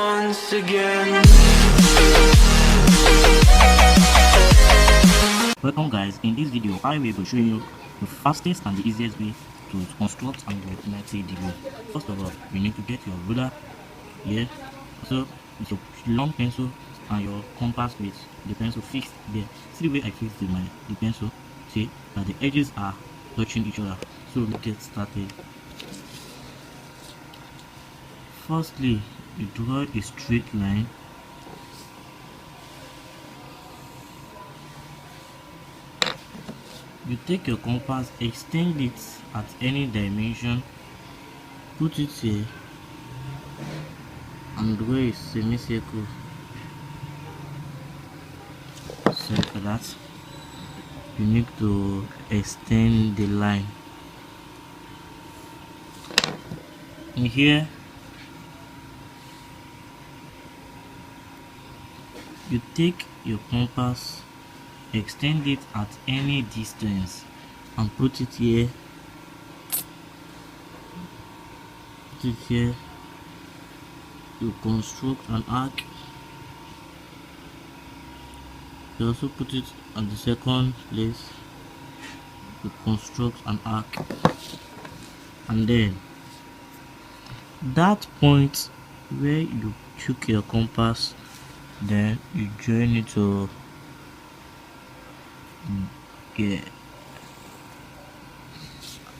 once again. Welcome guys, in this video I will be showing you the fastest and the easiest way to construct and document a degree. First of all, you need to get your ruler here, also with your long pencil and your compass with the pencil fixed there. See the way I fixed the pencil, see that the edges are touching each other. So let's get started. Firstly, you draw a straight line. You take your compass, extend it at any dimension, put it here and draw a semicircle. So for that, you need to extend the line. In here, you take your compass, extend it at any distance and put it here. Put it here. You construct an arc. You also put it at the second place. You construct an arc, and then that point where you took your compass, then you join it to here.